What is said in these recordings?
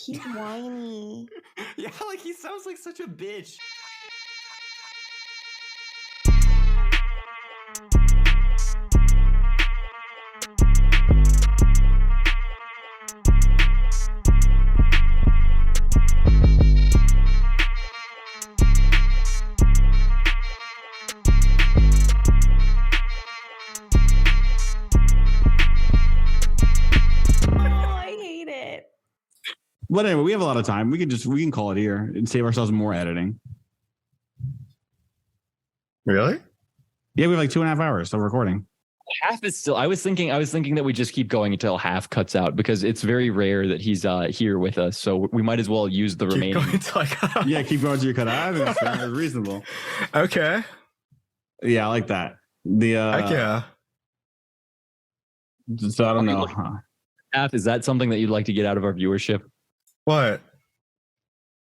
He's whiny. Yeah, like he sounds like such a bitch. But anyway, we have a lot of time. We can call it here and save ourselves more editing. Really? Yeah, we have like 2.5 hours of recording. Half is still. I was thinking that we just keep going until half cuts out because it's very rare that he's here with us. So we might as well use the remaining. Yeah, keep going to your cut out. I think that's reasonable. Okay. Yeah, I like that. Yeah. So I don't know. Half, is that something that you'd like to get out of our viewership? What?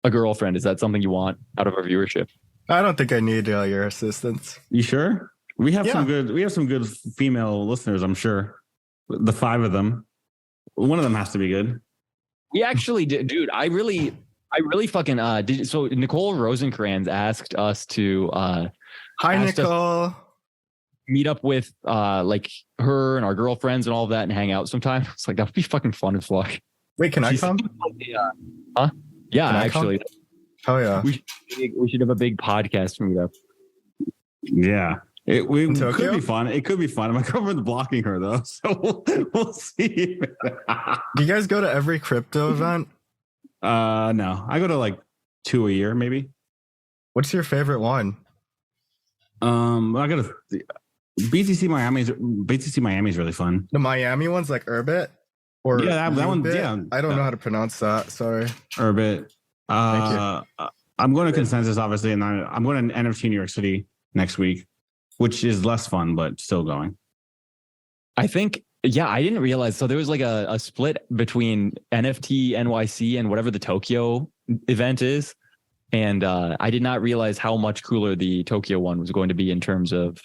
A girlfriend, is that something you want out of our viewership? I don't think I need your assistance. You sure? We have some good female listeners, I'm sure. The 5 of them. One of them has to be good. We actually did, dude. I really fucking did. So Nicole Rosencrantz asked us to Hi Nicole. Meet up with like her and our girlfriends and all of that and hang out sometime. It's like that would be fucking fun as fuck. Wait, can I come? Huh? Yeah, can actually. Oh yeah. We should have a big podcast meetup. Yeah. It could be fun. It could be fun. My girlfriend's blocking her though, so we'll see. Do you guys go to every crypto event? No. I go to like 2 a year, maybe. What's your favorite one? I go to BTC Miami is really fun. The Miami one's like Urbit? Or yeah, that one. Yeah, I don't know how to pronounce that. Sorry. Urbit. I'm going to Consensus, obviously, and I'm going to NFT New York City next week, which is less fun, but still going. I think, yeah, I didn't realize. So there was like a split between NFT NYC and whatever the Tokyo event is. And I did not realize how much cooler the Tokyo one was going to be in terms of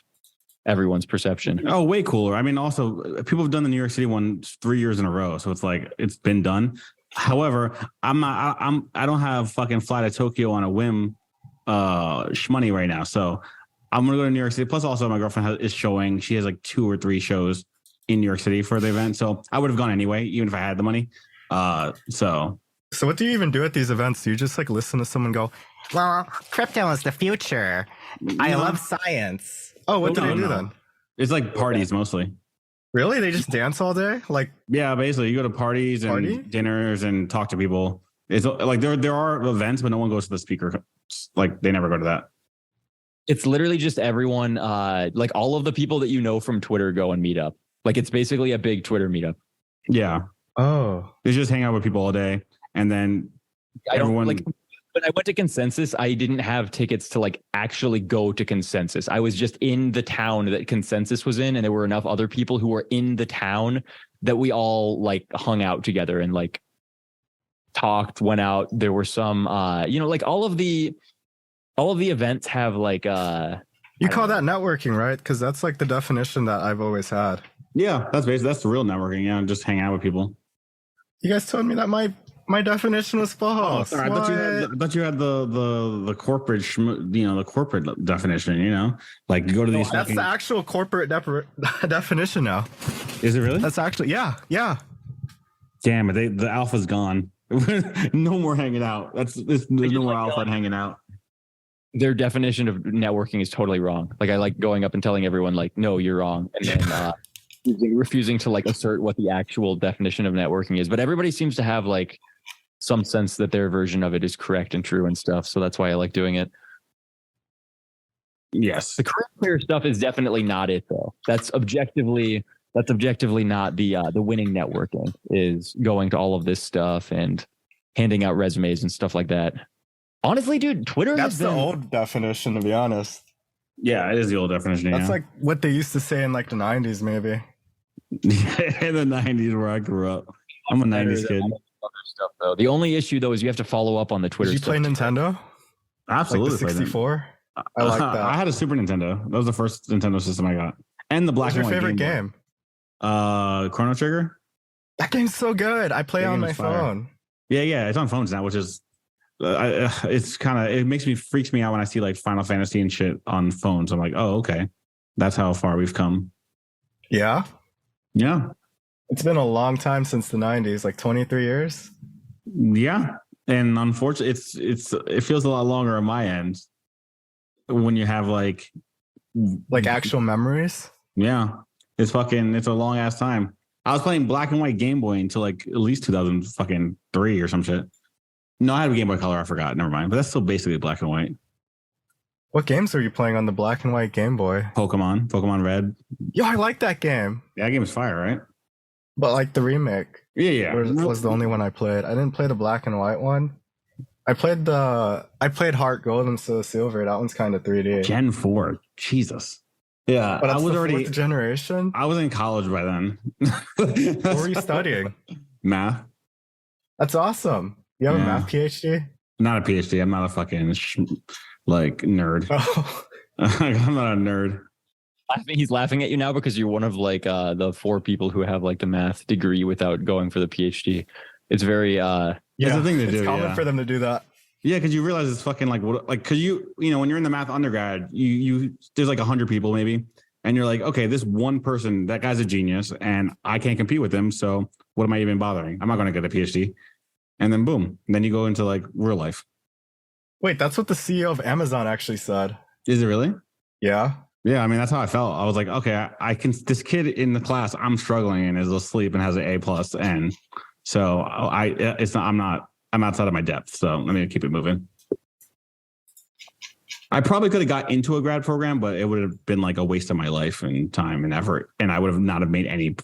everyone's perception. Oh, way cooler. I mean, also, people have done the New York City one 3 years in a row. So it's like, it's been done. However, I don't have fucking fly to Tokyo on a whim shmoney right now. So I'm going to go to New York City. Plus also my girlfriend is showing, she has like 2 or 3 shows in New York City for the event. So I would have gone anyway, even if I had the money. So what do you even do at these events? Do you just like listen to someone go, well, crypto is the future. I love science. Oh, what do they do then? It's like parties mostly. Really? They just dance all day? Like, yeah, basically you go to parties and dinners and talk to people. It's like there are events, but no one goes to the speaker. Like they never go to that. It's literally just everyone, like all of the people that you know from Twitter go and meet up. Like it's basically a big Twitter meetup. Yeah. Oh. They just hang out with people all day, and then everyone. When I went to Consensus, I didn't have tickets to like actually go to Consensus. I was just in the town that Consensus was in, and there were enough other people who were in the town that we all like hung out together and like talked, went out. There were some, like all of the events have like. You call that networking, right? Because that's like the definition that I've always had. Yeah, that's the real networking. Yeah, just hang out with people. You guys told me that my definition was false. Oh, sorry. I thought you had the corporate, the corporate definition. Like you go to these. That's the actual corporate definition now. Is it really? That's actually yeah. Damn it! The alpha's gone. No more hanging out. There's no more alpha hanging out. Their definition of networking is totally wrong. Like I like going up and telling everyone like, no, you're wrong, and then refusing to like assert what the actual definition of networking is. But everybody seems to have like some sense that their version of it is correct and true and stuff. So that's why I like doing it. Yes. The career player stuff is definitely not it though. That's objectively not the winning networking, is going to all of this stuff and handing out resumes and stuff like that. Honestly, dude, Twitter that's the old definition, to be honest. Yeah, it is the old definition. That's like what they used to say in like the 90s, maybe. In the 90s where I grew up. I'm a 90s kid. Stuff though. The only issue though is you have to follow up on the Twitter. Did you play Nintendo? Absolutely. Like the 64? I like that. I had a Super Nintendo. That was the first Nintendo system I got. And the black and white. What's your favorite game? Chrono Trigger. That game's so good. I play on my phone. Yeah. It's on phones now, which is freaks me out when I see like Final Fantasy and shit on phones. I'm like, oh, okay, that's how far we've come. Yeah. Yeah. It's been a long time since the 90s, like 23 years. Yeah. And unfortunately, it feels a lot longer on my end when you have like actual memories. Yeah. It's a long ass time. I was playing black and white Game Boy until like at least 2003 or some shit. No, I had a Game Boy Color. I forgot. Never mind. But that's still basically black and white. What games were you playing on the black and white Game Boy? Pokemon Red. Yo, I like that game. Yeah, that game is fire, right? But like the remake. Yeah. Was the only one I played. I didn't play the black and white one. I played Heart Gold and Soul Silver. That one's kind of 3D. Gen 4. Jesus. Yeah. But I was already fourth generation. I was in college by then. What were you studying? Math. That's awesome. You have a math PhD? Not a PhD. I'm not a fucking nerd. Oh. I'm not a nerd. He's laughing at you now because you're one of like the 4 people who have like the math degree without going for the PhD. It's very it's the thing to do. It's common for them to do that. Yeah, because you realize it's fucking because you know when you're in the math undergrad, you there's like 100 people maybe, and you're like, okay, this one person, that guy's a genius, and I can't compete with him. So what am I even bothering? I'm not going to get a PhD. And then boom, and then you go into like real life. Wait, that's what the CEO of Amazon actually said. Is it really? Yeah. Yeah, I mean that's how I felt. I was like, okay, I can. This kid in the class, I'm struggling and is asleep and has an A+, and so I'm outside of my depth. So let me keep it moving. I probably could have got into a grad program, but it would have been like a waste of my life and time and effort, and I would have not have made any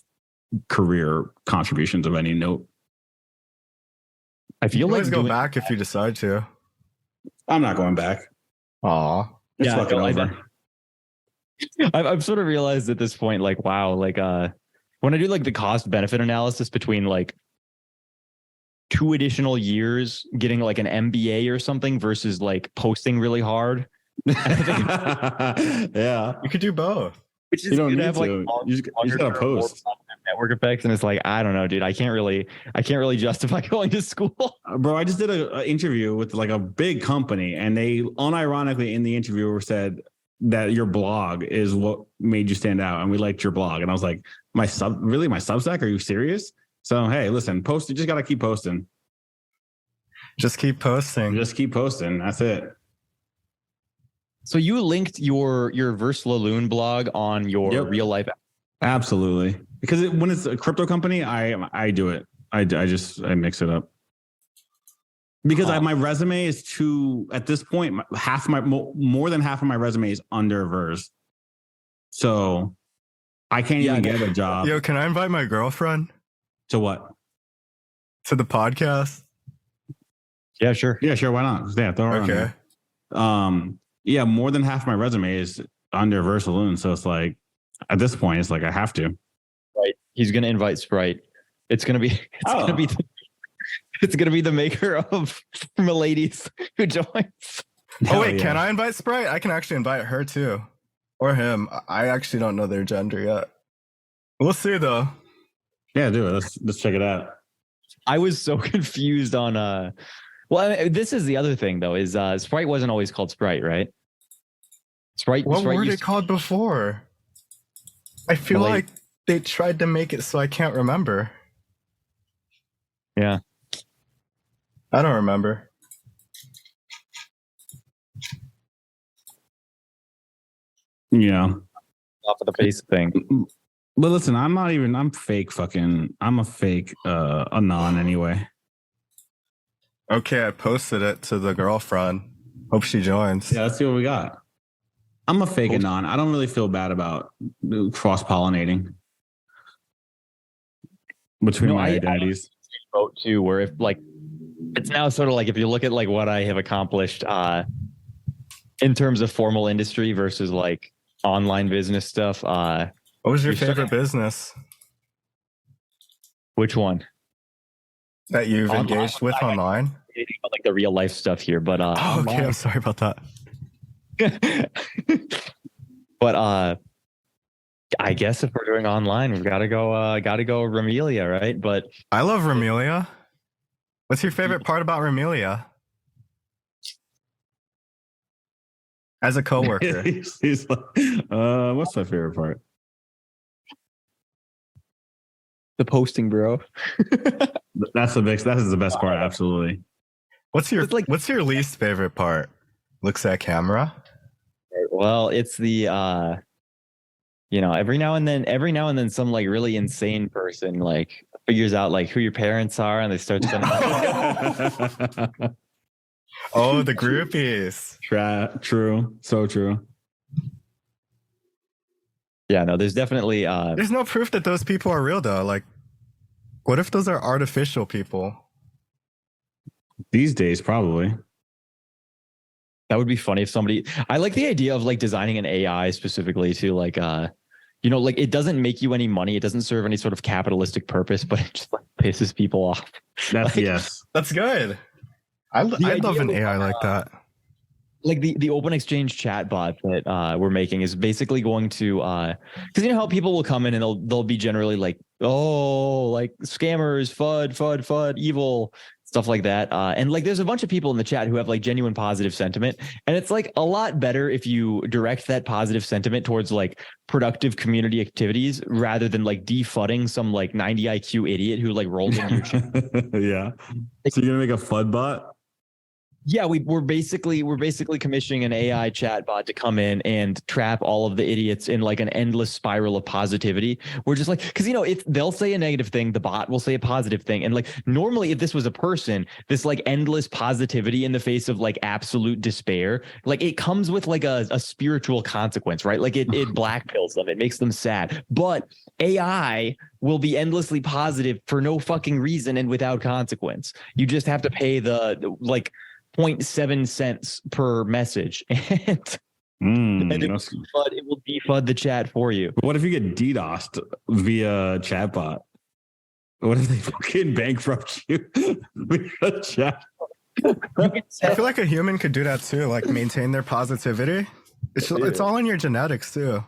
career contributions of any note. I feel like go back if you decide to. I'm not going back. Aw. It's fucking over. I've sort of realized at this point, like, wow, like when I do like the cost benefit analysis between like 2 additional years getting like an MBA or something versus like posting really hard. Yeah. You could do both. Which is you don't need have, to. like, You just gotta post. Network effects, and it's like, I don't know, dude. I can't really justify going to school. Bro, I just did an interview with like a big company, and they unironically in the interview said that your blog is what made you stand out, and we liked your blog. And I was like, my Substack? Are you serious? So hey, listen, post. You just gotta keep posting. Just keep posting. That's it. So you linked your Versaloon blog on your real life. Absolutely, because when it's a crypto company, I do it. I mix it up because my resume is too, at this point, more than half of my resume is under Vers, so I can't even get a job. Yo, can I invite my girlfriend? To what? To the podcast? Yeah, sure. Yeah, sure. Why not? Yeah, throw her on there. Yeah, more than half my resume is under Versaloon, so it's like at this point, it's like I have to. Right. He's gonna invite Sprite. It's gonna be the maker of Milady's who joins. Oh wait, can I invite Sprite? I can actually invite her too, or him. I actually don't know their gender yet. We'll see though. Yeah, do it. Let's check it out. I was so confused on well, I mean, this is the other thing though, is Sprite wasn't always called Sprite, right? Sprite. What were they called before? I feel like they tried to make it so I can't remember. Yeah. I don't remember. Yeah. Off of the face thing. But listen, I'm a fake anon anyway. Okay, I posted it to the girlfriend. Hope she joins. Yeah, let's see what we got. I'm a fake anon. I don't really feel bad about cross-pollinating between my identities. Vote too, where if like it's now sort of like if you look at like what I have accomplished in terms of formal industry versus like online business stuff. What was your favorite business? Which one? That you've engaged with online? Like the real life stuff here, but okay, I'm sorry about that. But I guess if we're doing online, we've got to go Ramelia, right? But I love Ramelia. What's your favorite part about Remelia? As a coworker. He's like, what's my favorite part? The posting, bro. That is the best part. Absolutely. What's your It's like- what's your least favorite part? Looks at camera. Well, it's the every now and then some like really insane person like figures out like who your parents are and they start spending Oh, the groupies. True. So true. Yeah, no, there's definitely There's no proof that those people are real though. Like, what if those are artificial people? These days, probably. that would be funny if somebody I like the idea of like designing an AI specifically to like like it doesn't make you any money, it doesn't serve any sort of capitalistic purpose, but it just like pisses people off. That's Like, yes. That's good. I love idea an of, AI like that. like the open exchange chatbot that we're making is basically going to because you know how people will come in and they'll be generally like, oh, like scammers, FUD, evil, stuff like that, and like there's a bunch of people in the chat who have like genuine positive sentiment, and it's like a lot better if you direct that positive sentiment towards like productive community activities rather than like defudding some like 90 IQ idiot who like rolled into your chat. Yeah. So you're gonna make a FUD bot? Yeah, we're basically commissioning an AI chatbot to come in and trap all of the idiots in like an endless spiral of positivity. We're just like, because they'll say a negative thing, the bot will say a positive thing, and like normally if this was a person, this like endless positivity in the face of like absolute despair, like it comes with like a spiritual consequence, right? Like it blackpills them, it makes them sad. But AI will be endlessly positive for no fucking reason and without consequence. You just have to pay the like 0.7 cents per message, and it will defud the chat for you. What if you get DDoSed via chatbot? What if they fucking bankrupt you via chat? I feel like a human could do that too, like maintain their positivity. It's all in your genetics too.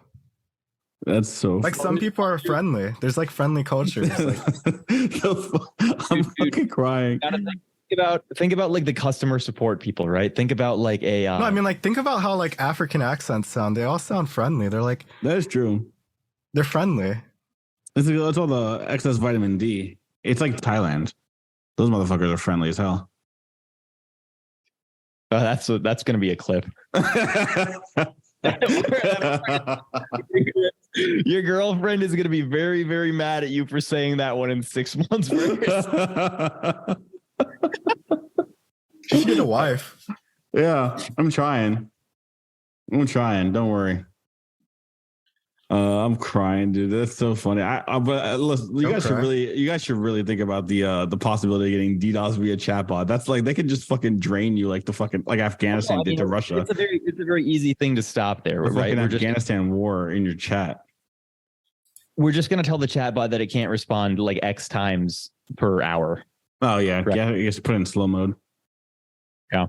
That's so like some people are friendly. There's like friendly cultures. Like, I'm fucking crying. Think about like the customer support people, right? Think about like a no, I mean like think about how like African accents sound. They all sound friendly. They're like that is true. They're friendly. It's all the excess vitamin D. It's like Thailand. Those motherfuckers are friendly as hell. That's gonna be a clip. Your girlfriend is gonna be very, very mad at you for saying that one in 6 months. She should get a wife. Yeah, I'm trying. Don't worry. I'm crying, dude. That's so funny. Listen, you guys should really think about the possibility of getting DDoS via chatbot. That's like they could just fucking drain you like the fucking like Afghanistan did to Russia. It's a very easy thing to stop there, right? Afghanistan war in your chat. We're just gonna tell the chatbot that it can't respond like X times per hour. Oh yeah, right. Yeah. You just put it in slow mode. Yeah.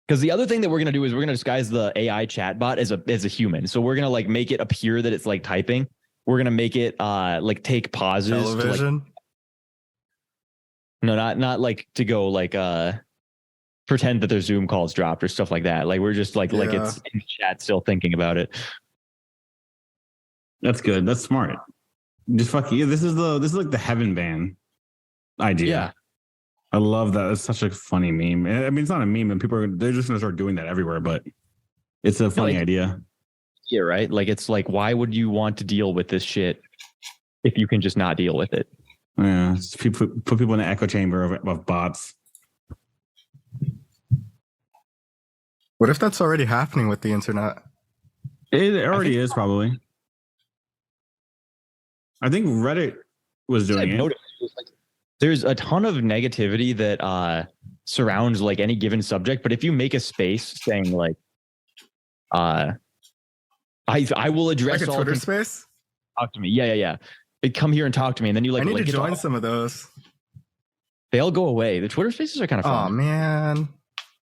Because the other thing that we're gonna do is we're gonna disguise the AI chatbot as a human. So we're gonna like make it appear that it's like typing. We're gonna make it like take pauses. Television. No, not like to go like pretend that their Zoom calls dropped or stuff like that. Like we're just like it's in chat still thinking about it. That's good. That's smart. Just fucking yeah, this is like the heaven ban idea. Yeah. I love that. It's such a funny meme. I mean, it's not a meme, and they're just gonna start doing that everywhere. But it's a funny idea. Yeah, right. Like it's like, why would you want to deal with this shit if you can just not deal with it? Yeah, put people in an echo chamber of bots. What if that's already happening with the internet? It already is probably. I think Reddit was doing it. There's a ton of negativity that surrounds like any given subject, but if you make a space saying like I will address like a all Twitter space, talk to me. Yeah. Come here and talk to me, and then you like I need like, to join some of those. They all go away. The Twitter spaces are kind of fun. Oh man,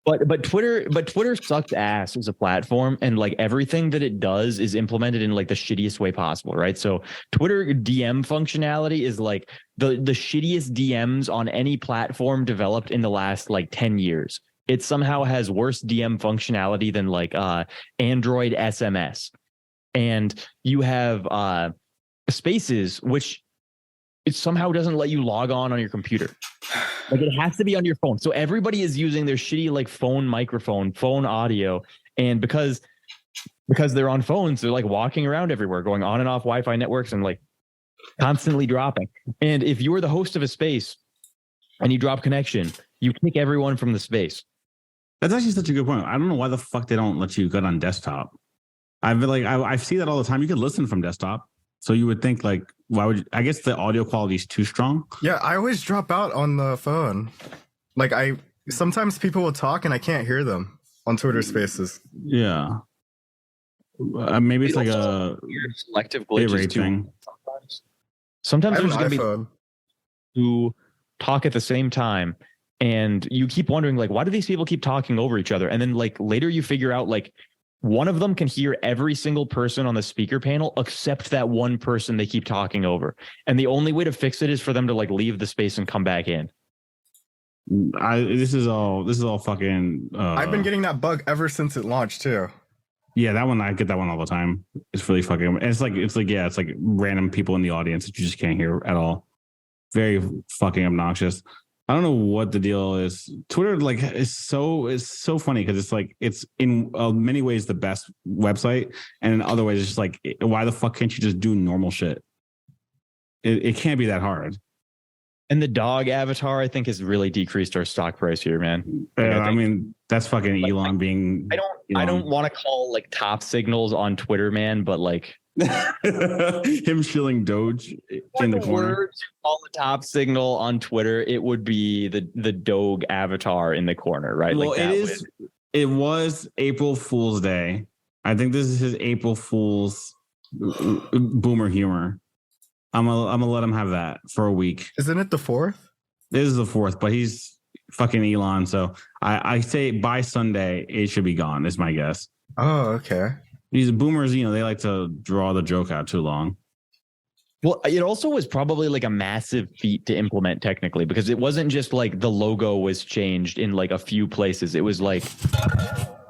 But Twitter sucks ass as a platform, and like everything that it does is implemented in like the shittiest way possible, right? So Twitter DM functionality is like the shittiest DMs on any platform developed in the last like 10 years. It somehow has worse DM functionality than like Android SMS. And you have Spaces, which it somehow doesn't let you log on your computer. Like it has to be on your phone. So everybody is using their shitty like phone microphone, phone audio. And because they're on phones, they're like walking around everywhere, going on and off Wi-Fi networks and like constantly dropping. And if you are the host of a space and you drop connection, you kick everyone from the space. That's actually such a good point. I don't know why the fuck they don't let you get on desktop. I see that all the time. You could listen from desktop. So you would think like, why would you, I guess the audio quality is too strong. Yeah, I always drop out on the phone. Like sometimes people will talk and I can't hear them on Twitter Spaces. Yeah. Maybe it's like a weird selective glitches too. thing. Sometimes I have there's an going to iPhone. be who talk at the same time, and you keep wondering like, why do these people keep talking over each other? And then like later you figure out like one of them can hear every single person on the speaker panel except that one person they keep talking over. And the only way to fix it is for them to like leave the space and come back in. This is all fucking. I've been getting that bug ever since it launched too. Yeah, that one I get that one all the time. It's really fucking. And it's like random people in the audience that you just can't hear at all. Very fucking obnoxious. I don't know what the deal is. Twitter like is so funny because it's in many ways the best website, and in other ways it's just like, why the fuck can't you just do normal shit? It can't be that hard. And the dog avatar, I think, has really decreased our stock price here, man. Like, I mean, that's fucking like, Elon being. I don't want to call like top signals on Twitter, man, but like him shilling Doge in the corner. To call the top signal on Twitter, it would be the Doge avatar in the corner, right? Well, like it was April Fool's Day. I think this is his April Fool's boomer humor. I'm gonna let him have that for a week. Isn't it the 4th? This is the 4th, but he's fucking Elon. So I say by Sunday it should be gone. Is my guess. Oh, okay. These boomers, they like to draw the joke out too long. Well, it also was probably like a massive feat to implement technically, because it wasn't just like the logo was changed in like a few places. It was like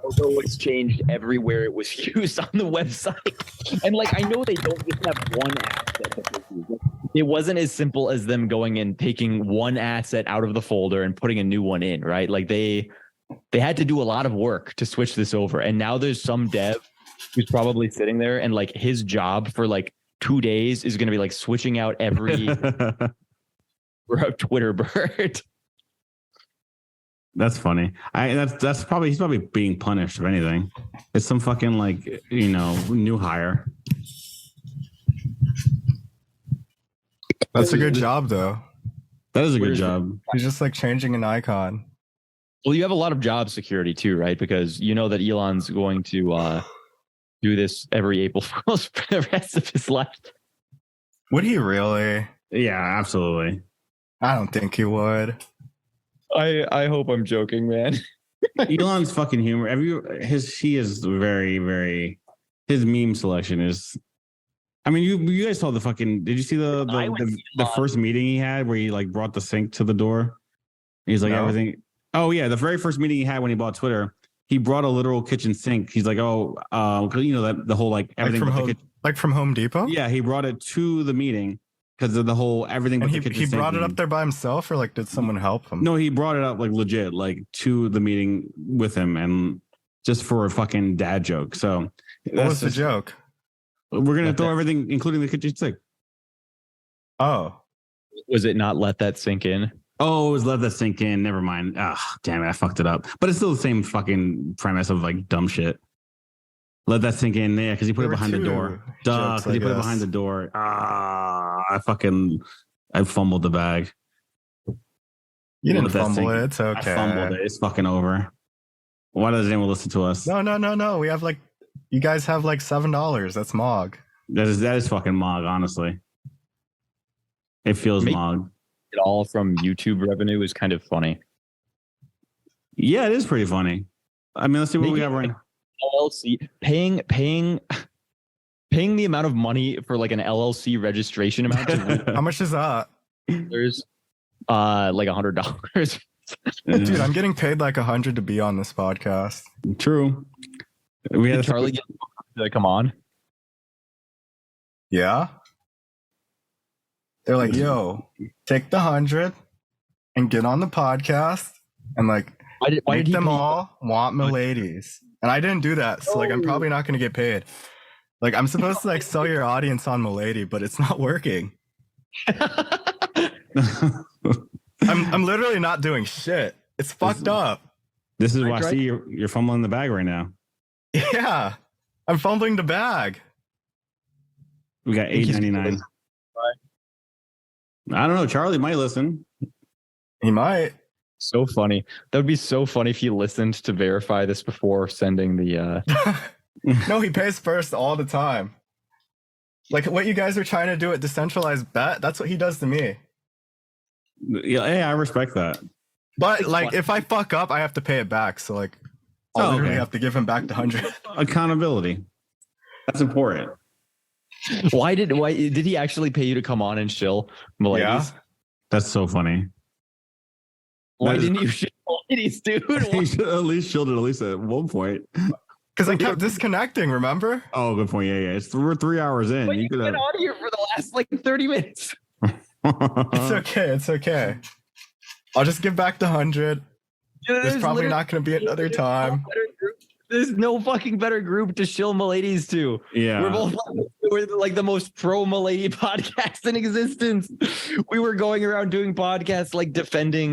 logo was changed everywhere it was used on the website. And like, I know they don't just have one asset that they use. It wasn't as simple as them going and taking one asset out of the folder and putting a new one in, right? Like they had to do a lot of work to switch this over. And now there's some dev who's probably sitting there and like his job for like 2 days is going to be like switching out every Twitter bird. That's funny. That's probably he's probably being punished if anything. It's some fucking like new hire. That's a good job though. That is a good job. He's just like changing an icon. Well, you have a lot of job security too, right? Because you know that Elon's going to do this every April Fool's for the rest of his life. Would he really? Yeah, absolutely. I don't think he would. I hope I'm joking, man. Elon's fucking humor. He is very, very. His meme selection is. I mean, you guys saw the fucking. Did you see the first meeting he had where he like brought the sink to the door? He's like everything. Oh yeah, the very first meeting he had when he bought Twitter, he brought a literal kitchen sink. He's like, because that the whole like everything from Home Depot. Yeah, he brought it to the meeting because of the whole everything. And but the kitchen he sink brought it up there by himself, or like did someone help him? No, he brought it up like legit, like to the meeting with him, and just for a fucking dad joke. So what was the joke? We're gonna throw everything, including the kitchen sink. Oh, was it not let that sink in? Oh, it was let that sink in. Never mind. Ah, damn it, I fucked it up. But it's still the same fucking premise of like dumb shit. Let that sink in there because he put it behind the door. Duh, because he put it behind the door. I fumbled the bag. You didn't fumble it. It's okay. I fumbled it. It's fucking over. Why does anyone listen to us? No. We have you guys have like $7. That's Mog. That is fucking Mog, honestly. It feels Mog. It all from YouTube revenue is kind of funny. Yeah, it is pretty funny. I mean, let's see what we have right now. LLC paying the amount of money for like an LLC registration amount to How much is that? there's like $100. Dude, I'm getting paid like 100 to be on this podcast. True. We Did had Charlie get to come on? Yeah. They're like, yo, take the 100 and get on the podcast and like Why make did he them pay- all want Miladies. And I didn't do that. So like I'm probably not gonna get paid. Like I'm supposed to like sell your audience on Milady, but it's not working. I'm literally not doing shit. It's fucked up. This is why I tried- see you're fumbling the bag right now. Yeah. I'm fumbling the bag. We got $8.99. I don't know. Charlie might listen. He might. So funny. That would be so funny if he listened to verify this before sending the No, he pays first all the time. Like what you guys are trying to do at Decentralized Bet, that's what he does to me. Yeah, hey, I respect that. But It's like funny. if I fuck up, I have to pay it back. So like I'll literally okay. have to give him back the 100. Accountability. That's important. why did he actually pay you to come on and shill Miladies? Yeah. That's so funny. Why That is- didn't you shill Miladies, dude? He should at least shielded at least at one point. Because I kept disconnecting, remember? Oh, good point. Yeah. We're 3 hours in. But You you've could been have. on here for the last like 30 minutes. It's okay. It's okay. I'll just give back the 100. There's probably not going to be another time. There's no fucking better group to shill Miladies to. Yeah. We're like the most pro Milady podcast in existence. We were going around doing podcasts like defending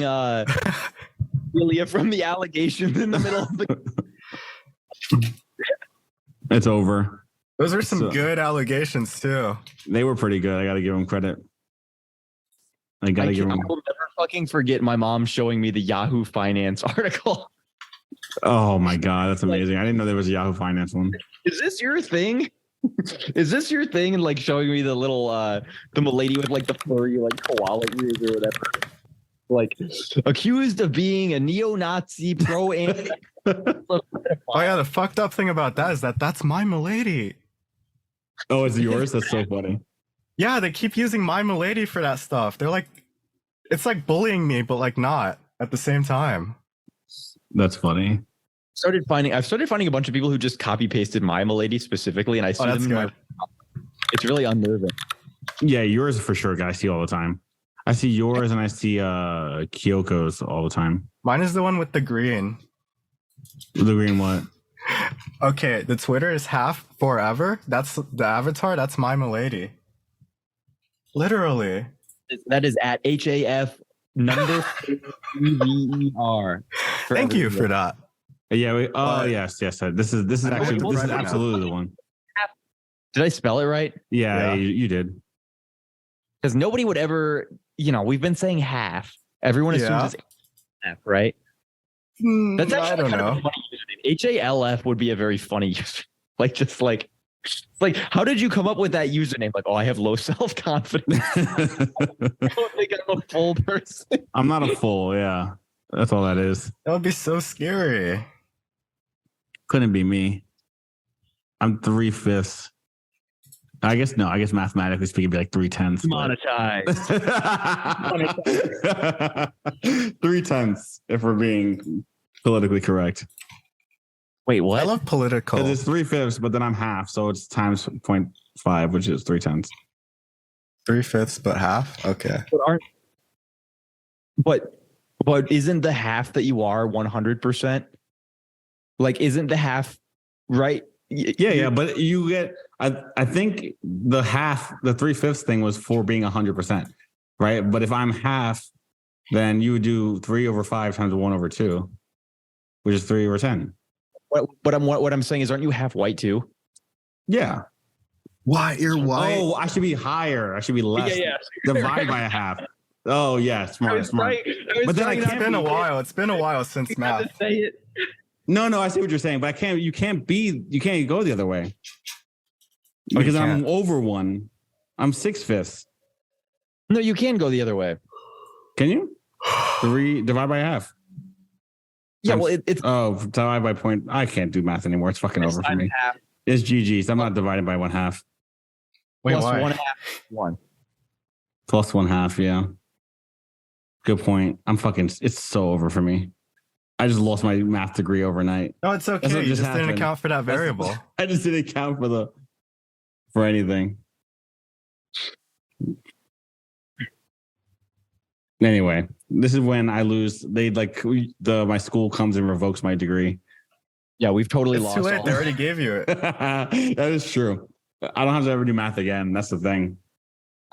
Julia from the allegations in the middle of the It's over. Those are some So- good allegations too. They were pretty good. I got to give them credit. I I got to give them. will never fucking forget my mom showing me the Yahoo Finance article. Oh my God. That's amazing. I didn't know there was a Yahoo Finance one. Is this your thing? Is this your thing? And like showing me the little the Milady with like the furry like koala ears or whatever. Like accused of being a neo-Nazi pro and Oh yeah, the fucked up thing about that is that that's my Milady. Oh, it's yours? That's so funny. Yeah, they keep using my Milady for that stuff. They're like, it's like bullying me, but like not at the same time. That's funny. I've started finding a bunch of people who just copy pasted my Milady specifically, and I see Oh, that's them. In good. it's really unnerving. Yeah, yours for sure, guys. I see all the time. I see yours and I see Kyoko's all the time. Mine is the one with the green. The green what? Okay, the Twitter is half forever. That's the avatar. That's my Milady. Literally. That is at HAF number VER. Thank you for that. Yeah. But- yes. This is I know actually what this is you're absolutely the one. Did I spell it right? Yeah, Yeah. you did. Because nobody would ever, we've been saying half. Everyone assumes Yeah. it's half, right? That's I actually don't kind of know. a funny username. HALF would be a very funny username. Like, how did you come up with that username? Like, oh, I have low self-confidence. I don't think I'm a full person. I'm not a full. Yeah, that's all that is. That would be so scary. Couldn't be me. I'm 3/5. I guess mathematically speaking, it'd be like 3/10. Monetized. 3/10 if we're being politically correct. Wait, I what? love political. Because it's 3/5, but then I'm half, so it's times 0.5, which is 3/10. 3/5, but half. Okay. But isn't the half that you are 100%? Like, isn't the half right? Yeah, but you get. I think the half, the 3/5 thing was for being 100%, right? But if I'm half, then you would do 3/5 times 1/2, which is 3/10. What I'm saying is, aren't you half white too? Yeah. Why? You're white. Oh, I should be higher. I should be less. Yeah. Divide by a half. Oh yeah, smart. But then I It's can't been a while. It's been a while since math. Say it. No, I see what you're saying, but you can't go the other way. Oh, you Because I'm can't. over one. I'm 6/5. No, you can go the other way. Can you? 3 divide by half. Yeah, well, it's divide by point. I can't do math anymore. It's fucking over for me. half It's GG's. I'm not dividing by 1/2. Wait, plus why? 1/2 1. Plus 1/2. Yeah. Good point. It's so over for me. I just lost my math degree overnight. No, it's okay. That's what You just just didn't happened. account for that variable. I just didn't count for anything. Anyway, this is when I lose. My school comes and revokes my degree. Yeah, we've totally It's lost. too late. all- They already gave you it. That is true. I don't have to ever do math again. That's the thing.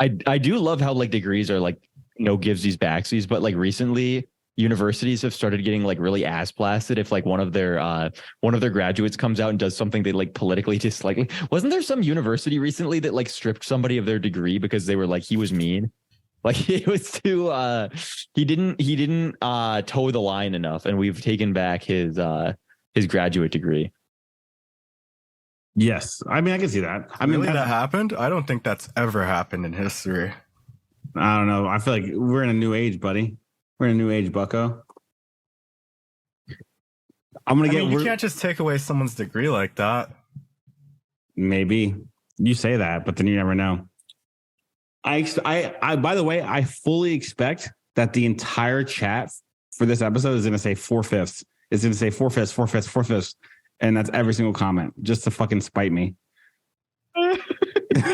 I do love how like degrees are like no givesies backsies, but like recently universities have started getting like really ass blasted if like one of their graduates comes out and does something they like politically dislike. Wasn't there some university recently that like stripped somebody of their degree because they were like he was mean? Like it was too he didn't toe the line enough, and we've taken back his graduate degree. Yes, I mean I can see that. I mean Really, that happened? I don't think that's ever happened in history. I don't know. I feel like we're in a new age, buddy. We're in a new age, bucko. You can't just take away someone's degree like that. Maybe you say that, but then you never know. I by the way, I fully expect that the entire chat for this episode is going to say 4/5. It's going to say 4/5, 4/5, 4/5, and that's every single comment just to fucking spite me.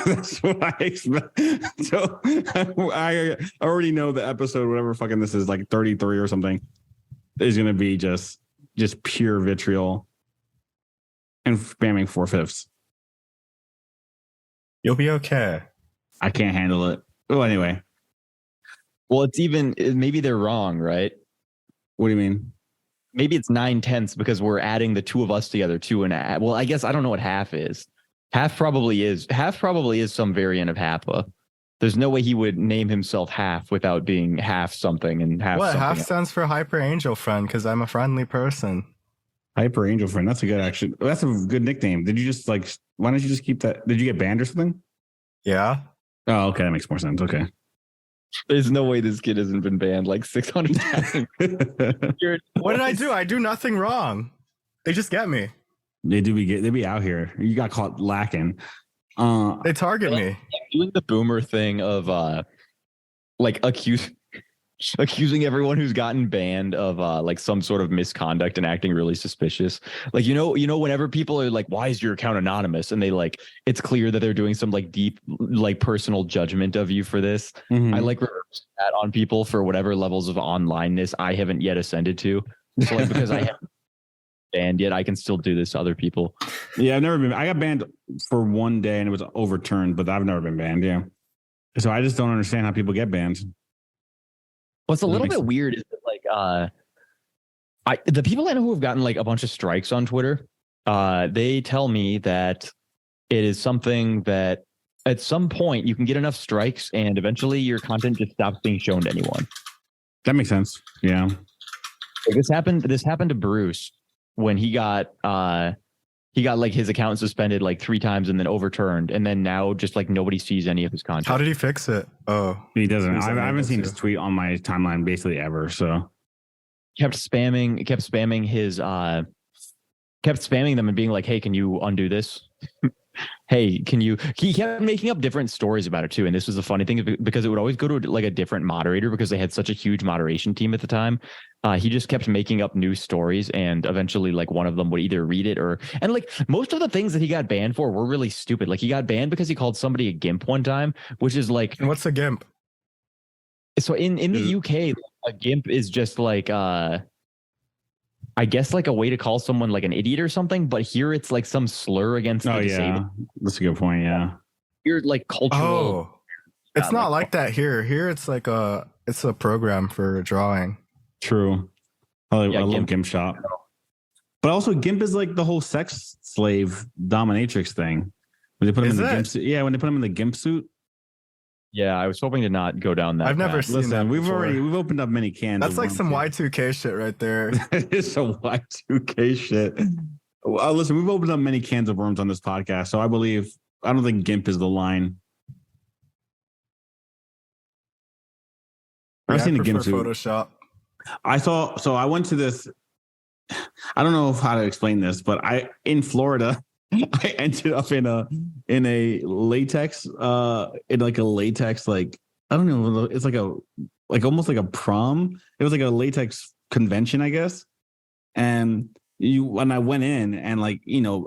That's what I expect. So I already know the episode, whatever fucking this is, like 33 or something, is going to be just pure vitriol and spamming 4/5. You'll be okay. I can't handle it. Oh, anyway. Well, it's even maybe they're wrong, right? What do you mean? Maybe it's 9/10 because we're adding the two of us together too. And well, I guess I don't know what half is. Half probably is some variant of Happa. There's no way he would name himself Half without being half something and half What? something Half else. stands for Hyper Angel Friend because I'm a friendly person. Hyper Angel Friend. That's a good action. That's a good nickname. Did you just why don't you just keep that? Did you get banned or something? Yeah. Oh, okay. That makes more sense. Okay. There's no way this kid hasn't been banned like 600 times. What did I do? I do nothing wrong. They just get me. They be out here. You got caught lacking. They target me. Doing the boomer thing of accusing everyone who's gotten banned of like some sort of misconduct and acting really suspicious. Like whenever people are like, why is your account anonymous, and they like it's clear that they're doing some like deep like personal judgment of you for this. Mhm. I like reverse that on people for whatever levels of onlineness I haven't yet ascended to. So like because I haven't banned yet, I can still do this to other people. Yeah, I've never been. I got banned for one day and it was overturned, but I've never been banned. Yeah. So I just don't understand how people get banned. What's a little bit weird is that like the people I know who have gotten like a bunch of strikes on Twitter, they tell me that it is something that at some point you can get enough strikes and eventually your content just stops being shown to anyone. That makes sense. Yeah. Like this happened to Bruce when he got like his account suspended like 3 times and then overturned, and then now just like nobody sees any of his content. How did he fix it? Oh, He doesn't. He's I haven't unable seen to. his tweet on my timeline basically ever. So kept spamming them and being like, hey, can you undo this? Hey, can you? He kept making up different stories about it too, and this was the funny thing because it would always go to like a different moderator because they had such a huge moderation team at the time. He just kept making up new stories, and eventually, like one of them would either read it and like most of the things that he got banned for were really stupid. Like he got banned because he called somebody a gimp one time, which is like, and what's a GIMP? so in the UK, a gimp is just like I guess like a way to call someone like an idiot or something, but here it's like some slur against the disabled. That's a good point. Yeah. Here, like cultural. Oh, it's not like that here. Here it's like it's a program for drawing. True. I love GIMP. GIMP shop. But also GIMP is like the whole sex slave dominatrix thing. When they put him in the GIMP suit. Yeah, when they put him in the GIMP suit. Yeah, I was hoping to not go down that. I've never path. seen Listen, that we've before. opened up many cans. That's of like worms some here. Y2K shit right there. It's a Y2K shit. Well, listen, we've opened up many cans of worms on this podcast, so I don't think GIMP is the line. I've Yeah, seen I the GIMP prefer suit. Photoshop. I went to this I don't know how to explain this, but in Florida, I ended up in a latex in like a latex like I don't know, it's like almost like a prom. It was like a latex convention, I guess. And when I went in and like,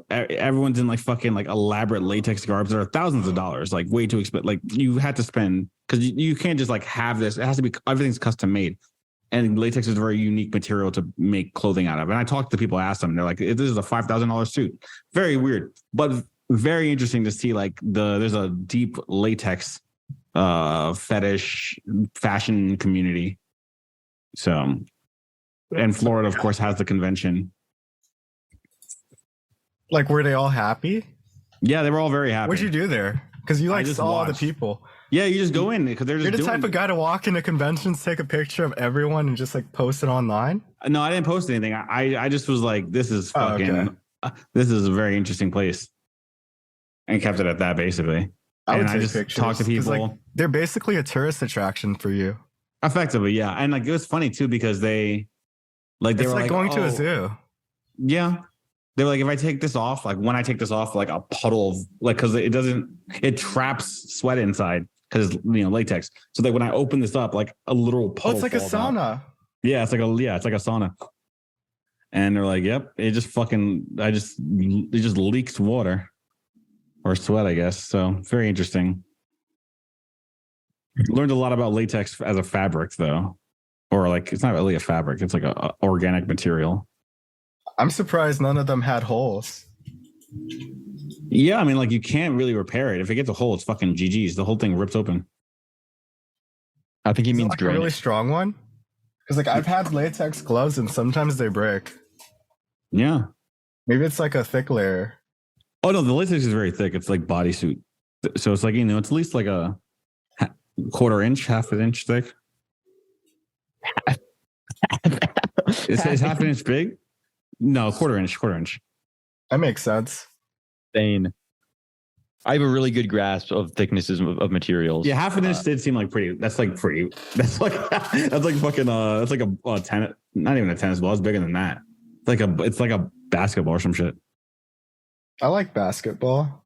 everyone's in like fucking like elaborate latex garbs that are thousands of dollars, like way too expensive. Like you had to spend because you can't just like have this. It has to be everything's custom made. And latex is a very unique material to make clothing out of. And I talked to people, asked them, they're like, this is a $5,000 suit. Very weird, but very interesting to see like there's a deep latex fetish fashion community. So, and Florida, of course, has the convention. Like, were they all happy? Yeah, they were all very happy. What'd you do there? Because you like saw all the people. Yeah, you just go in because they're just. You're the type of guy to walk into conventions, take a picture of everyone, and just like post it online. No, I didn't post anything. I just was like, this is fucking. This is a very interesting place, and kept it at that basically. I would and I just pictures, talked to people. Like, they're basically a tourist attraction for you. Effectively, yeah, and like it was funny too because they were like going to a zoo. Yeah. They were like, if I take this off, like when I take this off, like a puddle of like, cause it traps sweat inside because it's, latex. So like when I open this up, like a literal puddle. Oh, it's like a sauna. Out. Yeah. It's like a sauna. And they're like, yep, it just leaks water or sweat, I guess. So very interesting. Learned a lot about latex as a fabric though, or like, it's not really a fabric. It's like a organic material. I'm surprised none of them had holes. Yeah, I mean, like you can't really repair it. If it gets a hole, it's fucking GG's. The whole thing rips open. I think he means like a really strong one. Because like I've had latex gloves and sometimes they break. Yeah. Maybe it's like a thick layer. Oh no, the latex is very thick. It's like bodysuit. So it's like, it's at least like a quarter inch, half an inch thick. Is half an inch big? No, quarter inch. That makes sense. Insane. I have a really good grasp of thicknesses of materials. Yeah, half an inch did seem like pretty. That's like pretty. That's like fucking. That's like a tennis. Not even a tennis ball. It's bigger than that. It's like a basketball or some shit. I like basketball.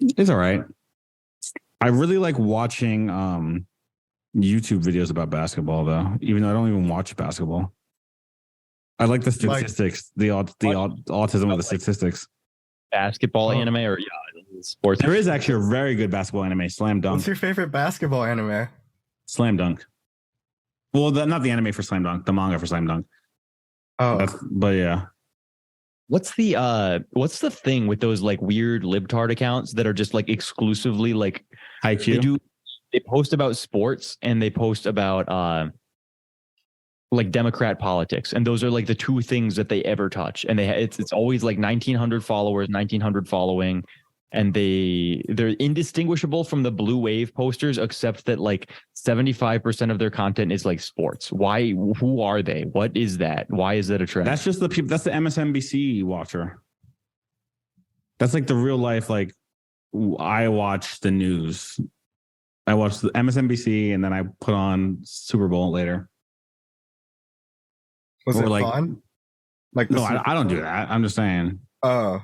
It's all right. I really like watching YouTube videos about basketball though, even though I don't even watch basketball. I like the statistics, the autism of the statistics. Basketball anime or sports? There is actually a very good basketball anime, Slam Dunk. What's your favorite basketball anime? Slam Dunk. Well, not the anime for Slam Dunk, the manga for Slam Dunk. Oh, but yeah. What's the thing with those like weird libtard accounts that are just like exclusively like IQ? They post about sports and they post about like Democrat politics, and those are like the two things that they ever touch. And it's always like 1,900 followers, 1,900 following, and they're indistinguishable from the Blue Wave posters, except that like 75% of their content is like sports. Why? Who are they? What is that? Why is that a trend? That's just the people. That's the MSNBC watcher. That's like the real life. Like I watch the news. I watch the MSNBC, and then I put on Super Bowl later. Was it fun? Like no, I don't do that. I'm just saying. Oh,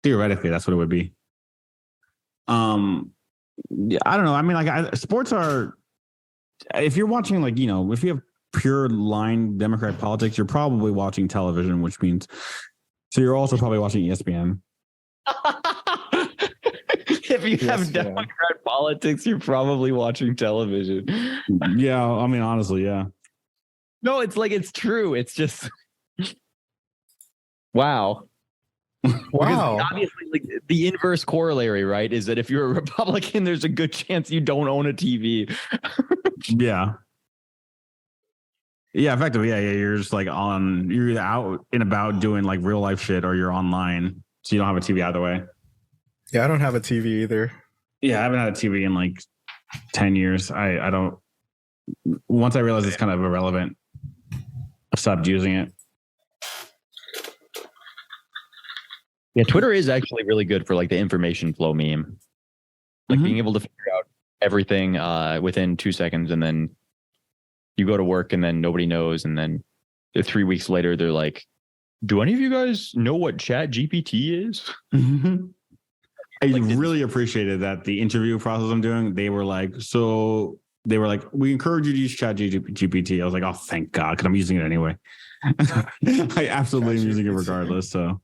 theoretically, that's what it would be. Yeah, I don't know. I mean, like sports are. If you're watching, like if you have pure line Democrat politics, you're probably watching television, which means so you're also probably watching ESPN. If you have Democrat politics, you're probably watching television. Yeah, I mean, honestly, yeah. No, it's like it's true. It's just wow. Wow. Obviously, like the inverse corollary, right, is that if you're a Republican, there's a good chance you don't own a TV. Yeah. Yeah, effectively. Yeah. You're just like you're out and about doing like real life shit, or you're online, so you don't have a TV either way. Yeah, I don't have a TV either. Yeah, I haven't had a TV in like 10 years. I don't. Once I realized it's kind of irrelevant, I stopped using it. Yeah, Twitter is actually really good for like the information flow meme. Like being able to figure out everything within 2 seconds, and then you go to work and then nobody knows, and then 3 weeks later, they're like, do any of you guys know what Chat GPT is? I really appreciated that the interview process I'm doing, they were like, we encourage you to use Chat GPT. I was like, oh, thank God, because I'm using it anyway. I absolutely am using it regardless. So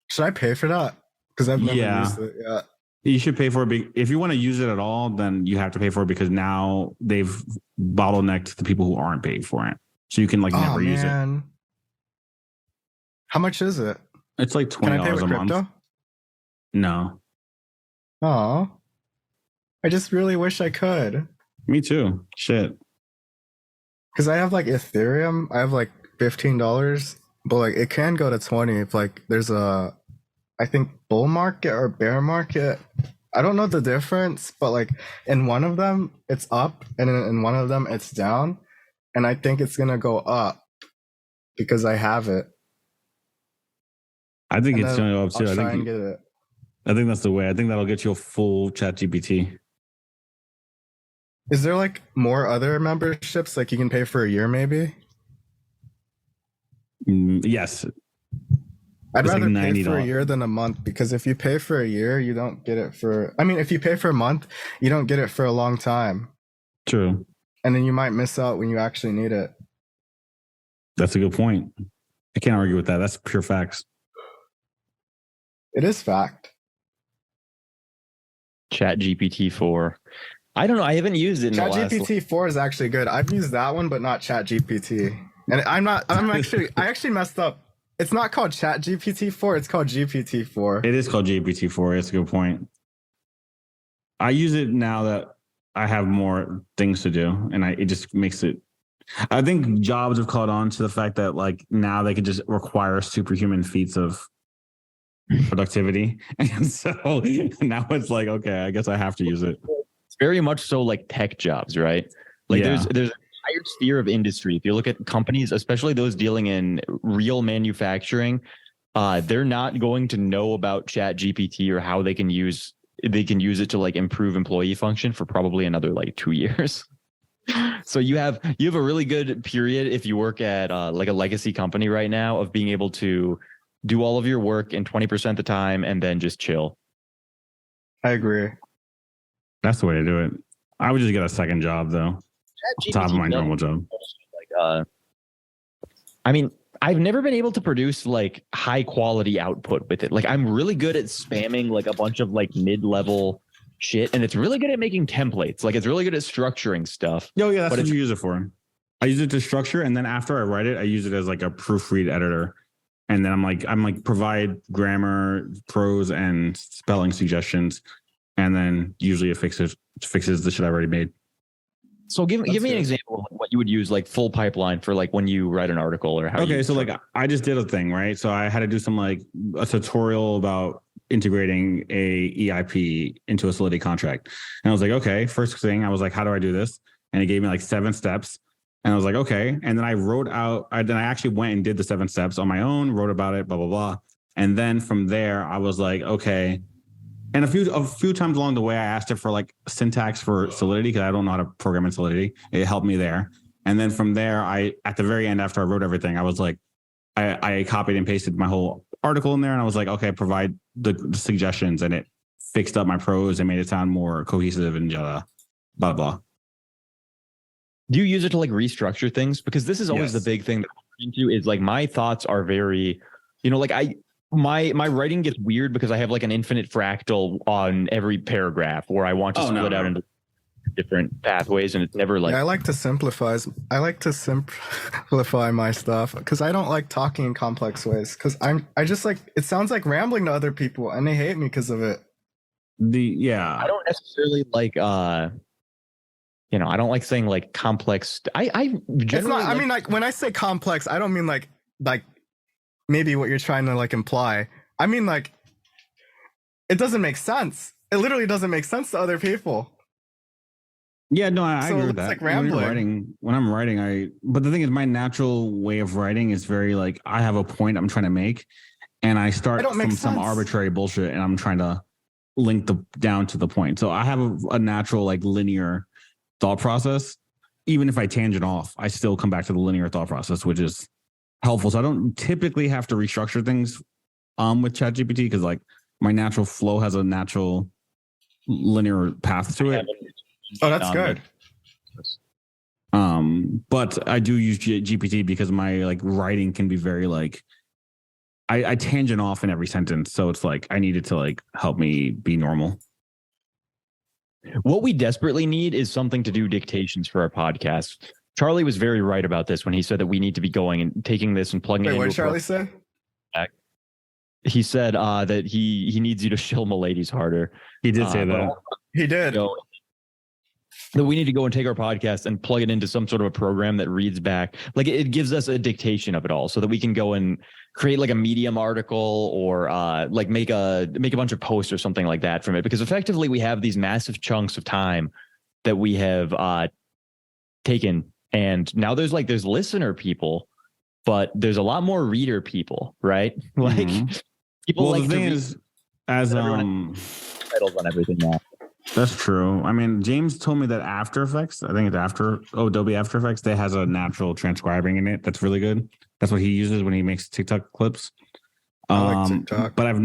should I pay for that? Because I've never used it yet. You should pay for it. If you want to use it at all, then you have to pay for it because now they've bottlenecked the people who aren't paying for it. So you can never use it. How much is it? It's like $20 Can I pay with a crypto? month. No. Oh, I just really wish I could. Me too. Shit. Because I have like Ethereum. I have like $15, but like it can go to 20 if like there's a, I think, bull market or bear market. I don't know the difference, but like in one of them it's up and in one of them it's down, and I think it's gonna go up because I have it. I think it's gonna go up too. I'll try and get it. I think that's the way. I think that'll get you a full Chat GPT. Is there like more other memberships like you can pay for a year maybe? Yes. I'd rather pay for a year than a month, because if you pay for a year, you don't get it for, I mean, if you pay for a month, you don't get it for a long time. True. And then you might miss out when you actually need it. That's a good point. I can't argue with that. That's pure facts. It is fact. Chat GPT 4. I don't know. I haven't used it in Chat the last... GPT 4 is actually good. I've used that one, but not Chat GPT. And I actually messed up. It's not called Chat GPT 4. It's called GPT 4. It is called GPT 4. It's a good point. I use it now that I have more things to do, and it just makes it. I think jobs have caught on to the fact that like now they can just require superhuman feats of productivity, and so now it's like, okay, I guess I have to use it. It's very much so like tech jobs, right? Like there's an entire sphere of industry. If you look at companies, especially those dealing in real manufacturing, they're not going to know about Chat GPT or how they can use it to like improve employee function for probably another like 2 years. So you have a really good period if you work at like a legacy company right now of being able to do all of your work in 20% of the time and then just chill. I agree. That's the way to do it. I would just get a second job though, on top of my normal job. Like, I mean, I've never been able to produce like high quality output with it. Like I'm really good at spamming like a bunch of like mid-level shit, and it's really good at making templates. Like it's really good at structuring stuff. Oh yeah, that's what you use it for. I use it to structure, and then after I write it, I use it as like a proofread editor. And then I'm like provide grammar, prose, and spelling suggestions, and then usually it fixes the shit I already made. So give me an example of what you would use like full pipeline for like when you write an article or how. Okay, so like I just did a thing, right? So I had to do some like a tutorial about integrating a EIP into a Solidity contract, and I was like, okay, first thing I was like, how do I do this? And it gave me like 7 steps. And I was like, okay. And then I wrote out, then I actually went and did the 7 steps on my own, wrote about it, blah, blah, blah. And then from there, I was like, okay. And a few times along the way, I asked it for like syntax for Solidity because I don't know how to program in Solidity. It helped me there. And then from there, at the very end, after I wrote everything, I was like, I copied and pasted my whole article in there. And I was like, okay, provide the suggestions. And it fixed up my prose and made it sound more cohesive and blah, blah. Do you use it to like restructure things? Because this is always the big thing that I'm into is like my thoughts are very, like my writing gets weird because I have like an infinite fractal on every paragraph where I want to split out into different pathways, and it's never like. Yeah, I like to simplify my stuff because I don't like talking in complex ways because I just like it sounds like rambling to other people and they hate me because of it. I don't necessarily like I don't like saying like complex. I generally I mean, like when I say complex, I don't mean like maybe what you're trying to like imply. I mean like it doesn't make sense. It literally doesn't make sense to other people. Yeah, no, I agree with that. Like rambling. When I'm writing, but the thing is, my natural way of writing is very like I have a point I'm trying to make, and I start from some arbitrary bullshit, and I'm trying to link down to the point. So I have a natural like linear thought process, even if I tangent off, I still come back to the linear thought process, which is helpful. So I don't typically have to restructure things with ChatGPT because like my natural flow has a natural linear path to it. Oh, that's good. But I do use GPT because my like writing can be very like I tangent off in every sentence. So it's like I need it to like help me be normal. What we desperately need is something to do dictations for our podcast. Charlie was very right about this when he said that we need to be going and taking this and plugging it into. Wait, what did Charlie say? He said that he needs you to shill Milady's harder. He did say that. He did. That we need to go and take our podcast and plug it into some sort of a program that reads back. Like it gives us a dictation of it all so that we can go and create like a Medium article or like make a bunch of posts or something like that from it. Because effectively we have these massive chunks of time that we have taken. And now there's listener people, but there's a lot more reader people, right? Like people well, like the thing is, as titles on everything now. That's true. I mean, James told me that After Effects, I think it's Adobe After Effects, that has a natural transcribing in it. That's really good. That's what he uses when he makes TikTok clips. I like TikTok. But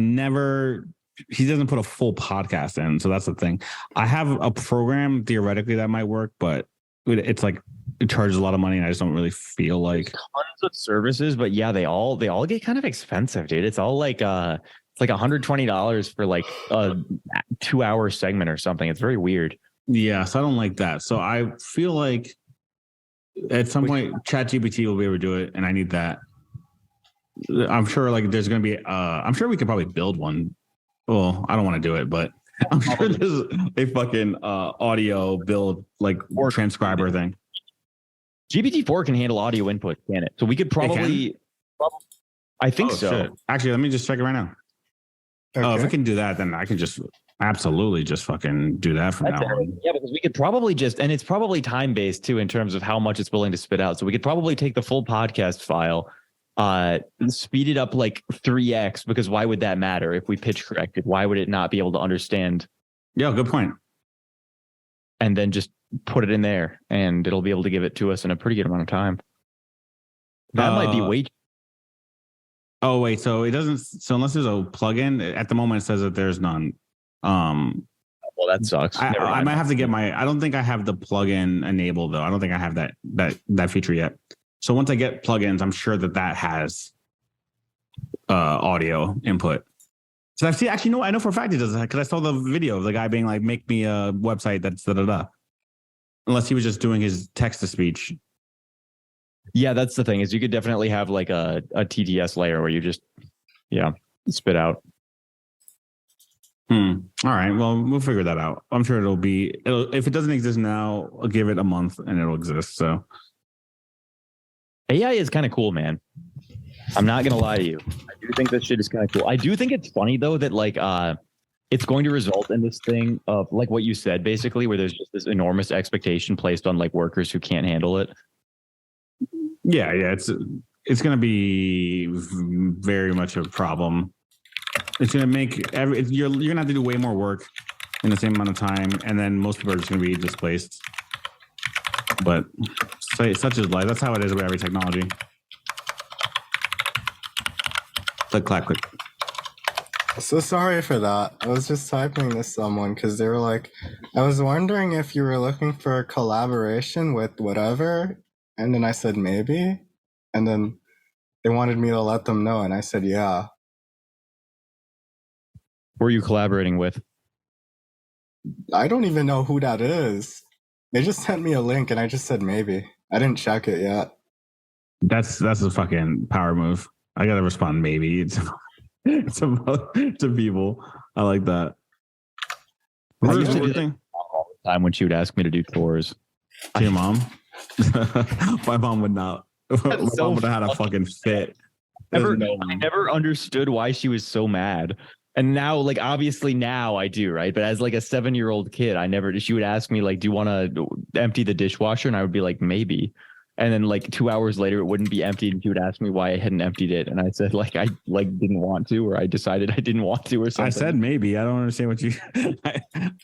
he doesn't put a full podcast in. So that's the thing. I have a program theoretically that might work, but it's like, it charges a lot of money and I just don't really feel like tons of services. But yeah, they all get kind of expensive, dude. It's all like, it's like $120 for like a 2-hour segment or something. It's very weird. Yeah, so I don't like that. So I feel like at some point ChatGPT will be able to do it, and I need that. I'm sure like there's going to be I'm sure we could probably build one. Well, I don't want to do it, but I'm sure there's a fucking audio build like transcriber thing. GPT-4 can handle audio input, can it? So we could probably I think so. Shit. Actually, let me just check it right now. Okay. If we can do that, then I can just absolutely just fucking do that from now on. Yeah, because we could probably and it's probably time-based too in terms of how much it's willing to spit out. So we could probably take the full podcast file, speed it up like 3x, because why would that matter if we pitch corrected? Why would it not be able to understand? Yeah, good point. And then just put it in there and it'll be able to give it to us in a pretty good amount of time. That might be way. Oh, wait. So it doesn't. So unless there's a plugin at the moment, it says that there's none. Well, that sucks. I might have to get I don't think I have the plugin enabled though. I don't think I have that feature yet. So once I get plugins, I'm sure that has audio input. So I've seen, actually, no, I know for a fact it does that because I saw the video of the guy being like, make me a website that's da-da-da. Unless he was just doing his text to speech. Yeah, that's the thing is you could definitely have like a TTS layer where you just, spit out. All right. Well, we'll figure that out. I'm sure if it doesn't exist now, I'll give it a month and it'll exist. So AI is kind of cool, man. I'm not going to lie to you. I do think this shit is kind of cool. I do think it's funny though, that like, it's going to result in this thing of like what you said, basically, where there's just this enormous expectation placed on like workers who can't handle it. Yeah. It's going to be very much a problem. It's going to make you're going to have to do way more work in the same amount of time. And then most people are just going to be displaced. But such is life. That's how it is with every technology. Click, clack, click. So sorry for that. I was just typing to someone because they were like, I was wondering if you were looking for a collaboration with whatever. And then I said, maybe. And then they wanted me to let them know. And I said, yeah. Who are you collaborating with? I don't even know who that is. They just sent me a link and I just said, maybe. I didn't check it yet. That's a fucking power move. I got to respond, maybe. To people. I like that. I used to do that all the time when she would ask me to do tours. To your mom? My mom would not. My mom would have had a fucking fit. I never understood why she was so mad. And now, like, obviously now I do, right? But as like a 7-year-old kid, she would ask me, like, do you want to empty the dishwasher? And I would be like, maybe. And then like 2 hours later, it wouldn't be emptied. And she would ask me why I hadn't emptied it. And I said, like, I didn't want to, or I decided I didn't want to, or something. I said, maybe. I don't understand what you, I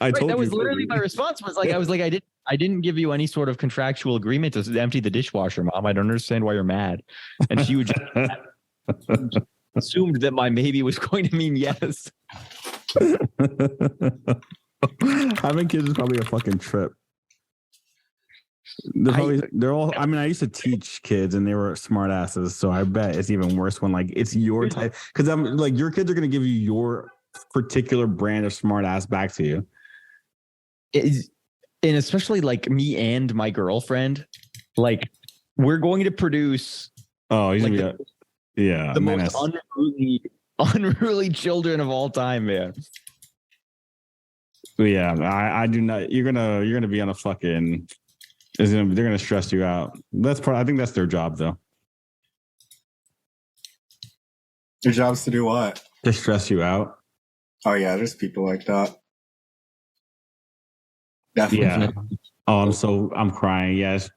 right, told you. That was literally my response was like, I was like, I didn't I didn't give you any sort of contractual agreement to empty the dishwasher, Mom. I don't understand why you're mad. And she would just assumed that my maybe was going to mean yes. Having kids is probably a fucking trip. They're all. I mean, I used to teach kids, and they were smart asses. So I bet it's even worse when like it's your type. Because I'm like, your kids are gonna give you your particular brand of smart ass back to you. And especially like me and my girlfriend, like we're going to produce. Oh, he's like gonna be the most unruly children of all time, man. Yeah, I do not. You're gonna be on a fucking. They're gonna stress you out. I think that's their job, though. Your job's to do what? To stress you out. Oh yeah, there's people like that. Definitely. Yeah. Oh, I'm crying. Yes.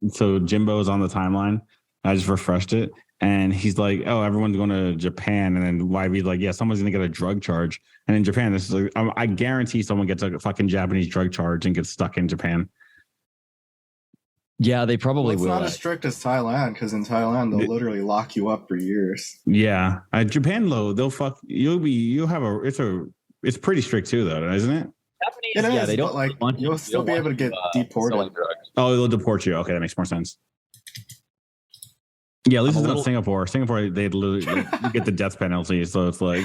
So Jimbo's on the timeline. I just refreshed it, and he's like, "Oh, everyone's going to Japan," and then YB's like, "Yeah, someone's going to get a drug charge." And in Japan, this is like, I guarantee someone gets a fucking Japanese drug charge and gets stuck in Japan. Yeah, they probably will. It's not as strict as Thailand, because in Thailand they'll literally lock you up for years. Yeah, Japan though, they'll fuck. It's pretty strict too, though, isn't it? It is, they don't like you'll still be able to get deported. Oh, they'll deport you. Okay, that makes more sense. Yeah, at least it's not Singapore. Singapore, they literally get the death penalty, so it's like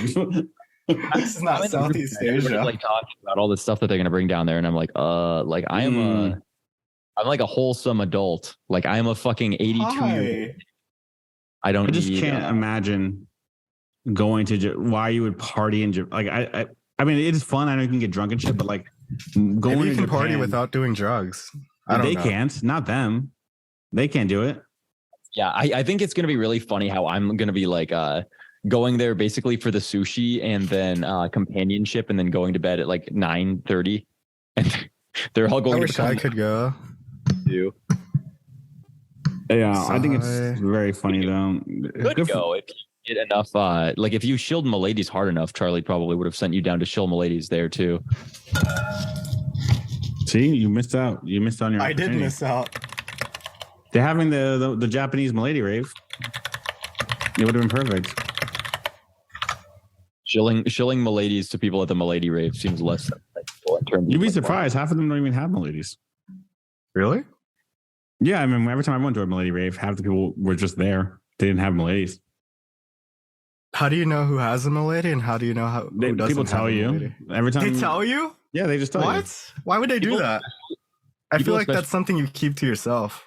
this is not Southeast Asia. Like talking about all the stuff that they're gonna bring down there, and I'm like, I'm like a wholesome adult. Like I'm a fucking 82-year-old. I just can't imagine going to why you would party in Japan. Like I mean, it is fun. I know you can get drunk and shit, but like going Maybe you to can Japan, party without doing drugs. They can't. Not them. They can't do it. Yeah, I think it's gonna be really funny how I'm gonna be like going there basically for the sushi and then companionship and then going to bed at like 9:30, and they're all going. I wish I could go. Do. Yeah, I think it's very funny though. Could go if you get enough. Like if you shilled Milady's hard enough, Charlie probably would have sent you down to shill Milady's there too. See, you missed out. You missed on your. I did miss out. They're having the Japanese Milady rave. It would have been perfect. Shilling Milady's to people at the Milady rave seems less than in terms. You'd be surprised. Half of them don't even have Miladies. Really? Yeah, I mean, every time I went to a Milady rave, half the people were just there. They didn't have Miladies. How do you know who has a Milady, and how do you know who doesn't? People tell you every time. They tell you? Yeah, they just tell you. What? Why would they do that? I feel like that's something you keep to yourself.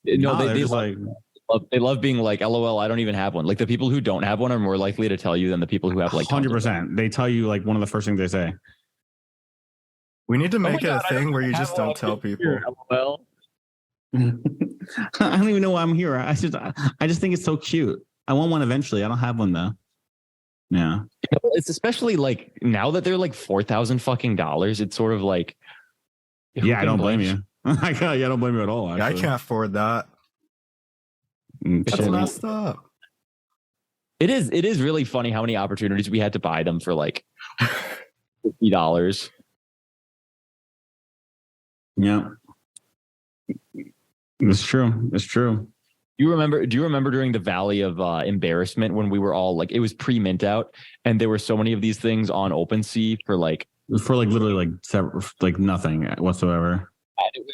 No, they love being like, LOL, I don't even have one. Like the people who don't have one are more likely to tell you than the people who have like 100%. They tell you like one of the first things they say. We need to make it a thing where you just don't tell people. LOL. I don't even know why I'm here. I just think it's so cute. I want one eventually. I don't have one though. Yeah. It's especially like now that they're like $4,000 fucking dollars. It's sort of like, yeah, I don't blame you. I don't blame you at all. Yeah, I can't afford that. That's messed up. It is really funny how many opportunities we had to buy them for like $50. Yeah. It's true. It's true. Do you remember during the Valley of Embarrassment when we were all like, it was pre-mint out and there were so many of these things on OpenSea for literally like nothing whatsoever.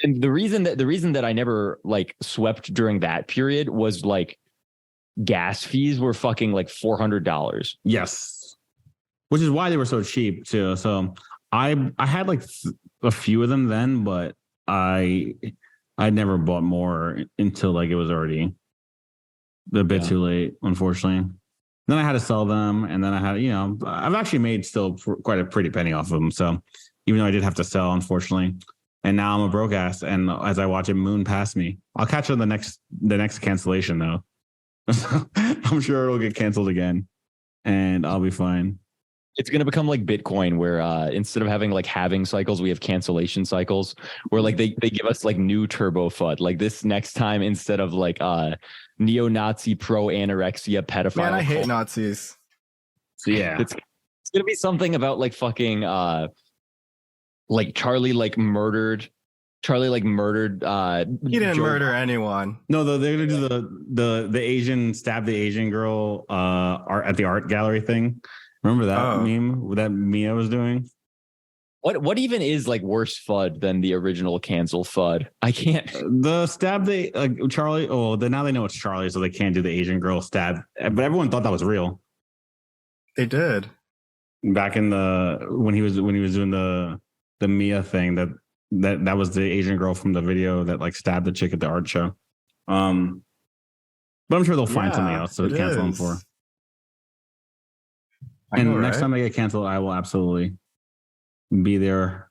And the reason that I never like swept during that period was like gas fees were fucking like $400. Yes. Which is why they were so cheap too. So I had like a few of them then, but I never bought more until like it was already a bit too late, unfortunately. Then I had to sell them, and then I had, I've actually made still quite a pretty penny off of them. So even though I did have to sell, unfortunately, and now I'm a broke ass, and as I watch it moon past me, I'll catch it on the next cancellation though. I'm sure it'll get canceled again, and I'll be fine. It's going to become like Bitcoin where instead of having like halving cycles, we have cancellation cycles where like they give us like new turbo FUD. Like this next time, instead of like neo-Nazi, pro-anorexia, pedophile. Man, I hate Nazis. So yeah, it's going to be something about like fucking like Charlie like murdered Charlie like murdered. He didn't murder anyone. No, they're gonna do the Asian stab the Asian girl art at the art gallery thing. Remember that meme that Mia was doing? What even is like worse FUD than the original cancel FUD? I can't. The stab the Charlie. Oh, now they know it's Charlie, so they can't do the Asian girl stab. But everyone thought that was real. They did back in when he was doing the Mia thing. That was the Asian girl from the video that like stabbed the chick at the art show. But I'm sure they'll find something else to cancel him for. And next time I get canceled, I will absolutely be there.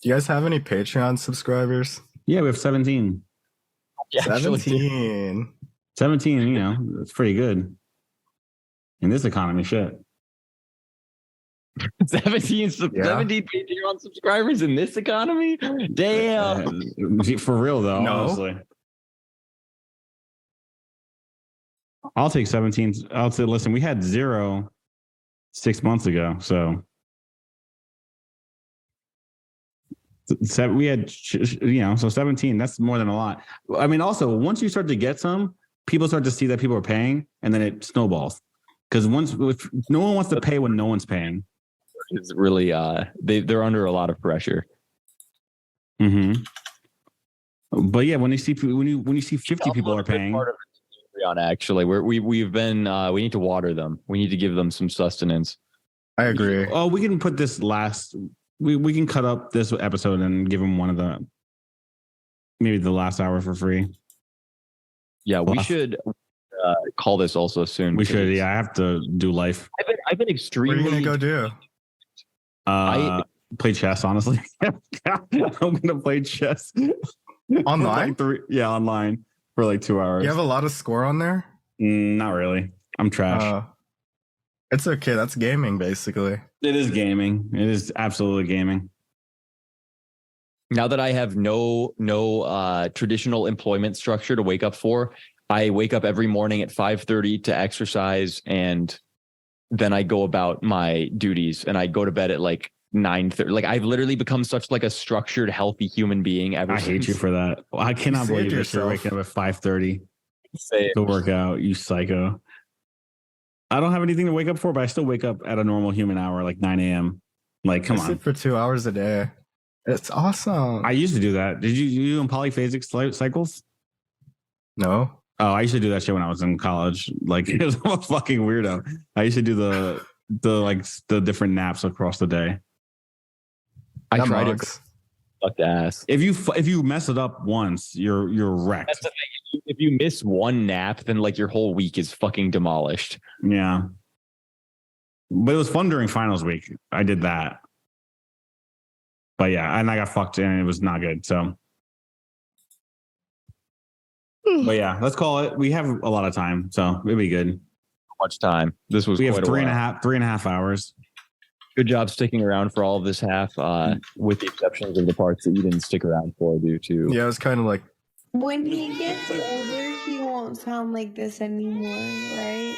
Do you guys have any Patreon subscribers? Yeah, we have 17. Yeah, 17. 17, you know, it's pretty good. In this economy, shit. 17 Patreon subscribers in this economy? Damn. For real, though, honestly. I'll take 17. I'll say, listen, we had 0 6 months ago, so we had, so 17. That's more than a lot. I mean, also, once you start to get some, people start to see that people are paying, and then it snowballs. Because if no one wants to pay when no one's paying, it's really they're under a lot of pressure. Mm-hmm. But yeah, when you see 50 people are paying. Actually, we need to water them. We need to give them some sustenance. I agree. Oh, we can put this last. We can cut up this episode and give them one of maybe the last hour for free. Yeah, we should call this also soon. We should. Yeah, I have to do life. I've been extremely. What are you gonna go do? Play chess. Honestly, I'm gonna play chess Online. Online for like 2 hours. You have a lot of score on there? Not really. I'm trash. It's okay. That's gaming, basically. It is gaming. It is absolutely gaming. Now that I have no traditional employment structure to wake up for, I wake up every morning at 5:30 to exercise, and then I go about my duties, and I go to bed at like 9:30. Like I've literally become such like a structured, healthy human being ever since. I hate you for that. I cannot believe that you're waking up at 5:30 to work out, you psycho. I don't have anything to wake up for, but I still wake up at a normal human hour, like 9 a.m. Like, come on. I sleep for 2 hours a day. It's awesome. I used to do that. Did you do polyphasic cycles? No. Oh, I used to do that shit when I was in college. Like, it was a fucking weirdo. I used to do the different naps across the day. I tried it. Fuck the ass. If you mess it up once, you're wrecked. That's the thing. If you miss one nap, then like your whole week is fucking demolished. Yeah. But it was fun during finals week. I did that. But yeah, and I got fucked and it was not good. So, but yeah, let's call it. We have a lot of time, so it'll be good. Much time. This was. We have three and a half hours. Good job sticking around for all of this half, with the exceptions of the parts that you didn't stick around for due to. Yeah, it was kind of like. When he gets older, he won't sound like this anymore, right?